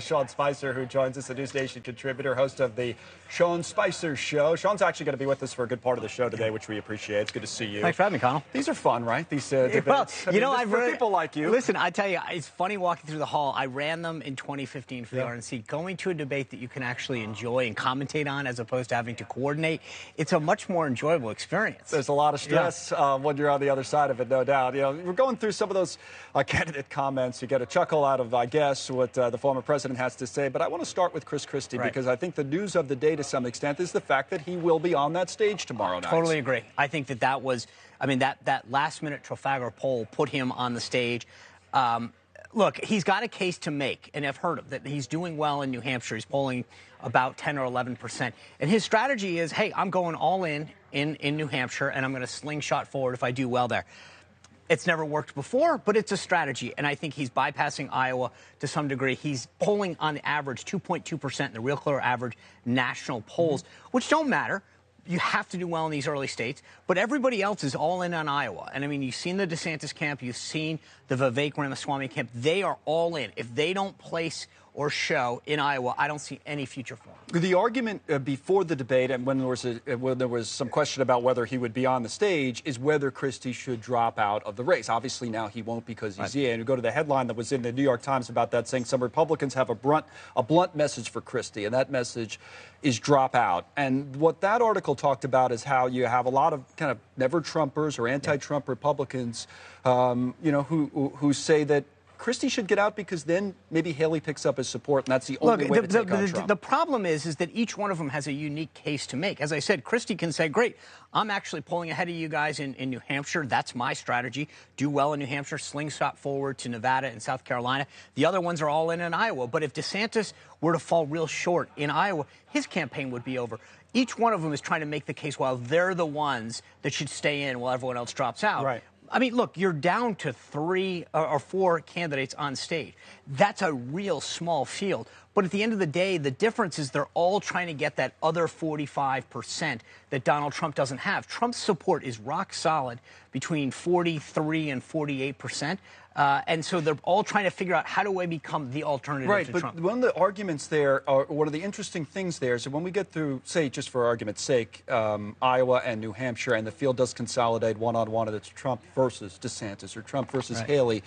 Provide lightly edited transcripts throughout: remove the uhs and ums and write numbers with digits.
Sean Spicer, who joins us, a NewsNation contributor, host of the Sean Spicer Show. Sean's actually going to be with us for a good part of the show today, which we appreciate. It's good to see you. Thanks for having me, Connell. These are fun, right? These debates. Well, you know, I've heard people like you. Listen, I tell you, it's funny walking through the hall. I ran them in 2015 for the RNC. Going to a debate that you can actually enjoy and commentate on, as opposed to having to coordinate, it's a much more enjoyable experience. There's a lot of stress when you're on the other side of it, no doubt. You know, we're going through some of those candidate comments. You get a chuckle out of, I guess, what the former president has to say. But I want to start with Christie, because I think the news of the day to some extent is the fact that he will be on that stage tomorrow night. Totally agree. I think that was, I mean, that last-minute Trafalgar poll put him on the stage. Look, he's got a case to make, and I've heard of that. He's doing well in New Hampshire. He's polling about 10 or 11%. And his strategy is, hey, I'm going all in New Hampshire, and I'm going to slingshot forward if I do well there. It's never worked before, but it's a strategy, and I think he's bypassing Iowa to some degree. He's polling on average 2.2% in the Real Clear average national polls, which don't matter. You have to do well in these early states, but everybody else is all in on Iowa. And, I mean, you've seen the DeSantis camp. You've seen the Vivek Ramaswamy camp. They are all in. If they don't place or show in Iowa, I don't see any future for him. The argument before the debate, and when there was some question about whether he would be on the stage, is whether Christie should drop out of the race. Obviously, now he won't, because he's in. And you go to the headline that was in the New York Times about that, saying some Republicans have a blunt message for Christie, and that message is drop out. And what that article talked about is how you have a lot of kind of never-Trumpers or anti-Trump Republicans, you know, who say that Christie should get out because then maybe Haley picks up his support, and that's the only way to take on Trump. The problem is that each one of them has a unique case to make. As I said, Christie can say, great, I'm actually pulling ahead of you guys in New Hampshire. That's my strategy. Do well in New Hampshire, slingshot forward to Nevada and South Carolina. The other ones are all in Iowa. But if DeSantis were to fall real short in Iowa, his campaign would be over. Each one of them is trying to make the case while they're the ones that should stay in while everyone else drops out. Right. I mean, look, you're down to 3 or 4 candidates on stage. That's a real small field. But at the end of the day, the difference is they're all trying to get that other 45% that Donald Trump doesn't have. Trump's support is rock solid between 43 and 48%. And so they're all trying to figure out, how do I become the alternative to Trump? But one of the arguments there, one of the interesting things there is that when we get through, say, just for argument's sake, Iowa and New Hampshire, and the field does consolidate one-on-one, and it's Trump versus DeSantis or Trump versus Haley,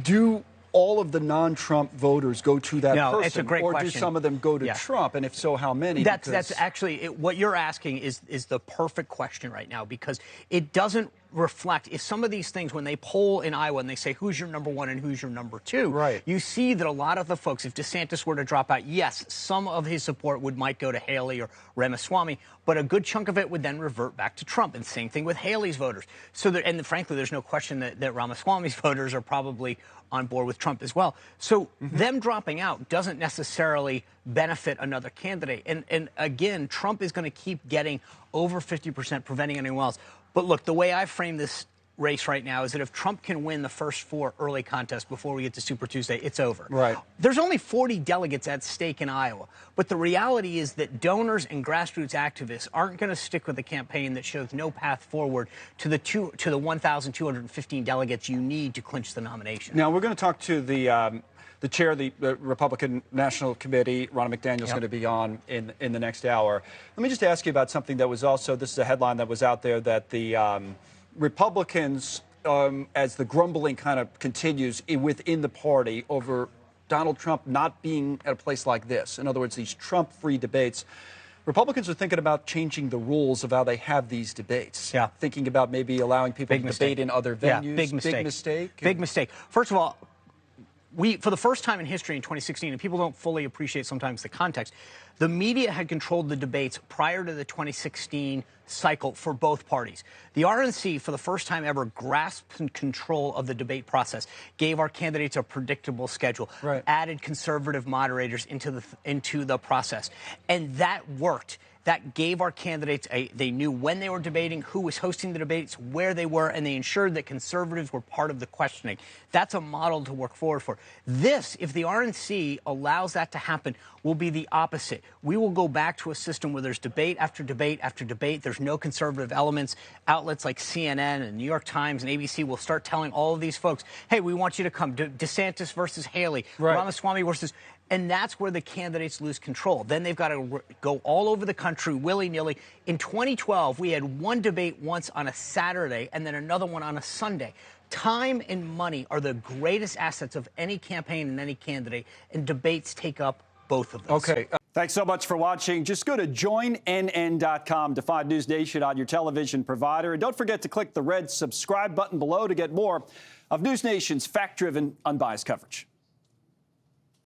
do all of the non-Trump voters go to that person? It's a great question. Or do some of them go to Trump? And if so, how many? That's actually what you're asking is the perfect question right now, because it doesn't reflect, if some of these things, when they poll in Iowa and they say who's your number 1 and who's your number 2, you see that a lot of the folks, if DeSantis were to drop out, yes, some of his support might go to Haley or Ramaswamy, but a good chunk of it would then revert back to Trump. And same thing with Haley's voters. So and frankly, there's no question that Ramaswamy's voters are probably on board with Trump as well. So them dropping out doesn't necessarily benefit another candidate. And again, Trump is going to keep getting over 50%, preventing anyone else. But look, the way I frame this race right now is that if Trump can win the first 4 early contests before we get to Super Tuesday, it's over. Right. There's only 40 delegates at stake in Iowa. But the reality is that donors and grassroots activists aren't going to stick with a campaign that shows no path forward to the 1,215 delegates you need to clinch the nomination. Now, we're going to talk to the chair of the Republican National Committee, Ronna McDaniel, is going to be on in the next hour. Let me just ask you about something that was also, this is a headline that was out there, that the Republicans, as the grumbling kind of continues within the party over Donald Trump not being at a place like this, in other words, these Trump-free debates, Republicans are thinking about changing the rules of how they have these debates. Thinking about maybe allowing people to debate in other venues. Big mistake. Big mistake. Big mistake. First of all, for the first time in history in 2016, and people don't fully appreciate sometimes the context, the media had controlled the debates prior to the 2016 cycle for both parties. The RNC, for the first time ever, grasped control of the debate process, gave our candidates a predictable schedule, added conservative moderators into the process, and that worked. That gave our candidates they knew when they were debating, who was hosting the debates, where they were, and they ensured that conservatives were part of the questioning. That's a model to work forward for. This, if the RNC allows that to happen, will be the opposite. We will go back to a system where there's debate after debate after debate. There's no conservative elements. Outlets like CNN and New York Times and ABC will start telling all of these folks, hey, we want you to come. DeSantis versus Haley, Ramaswamy versus... And that's where the candidates lose control. Then they've got to go all over the country willy-nilly. In 2012, we had one debate once on a Saturday and then another one on a Sunday. Time and money are the greatest assets of any campaign and any candidate, and debates take up both of those. Okay. Thanks so much for watching. Just go to joinnn.com to find News Nation on your television provider. And don't forget to click the red subscribe button below to get more of News Nation's fact-driven, unbiased coverage.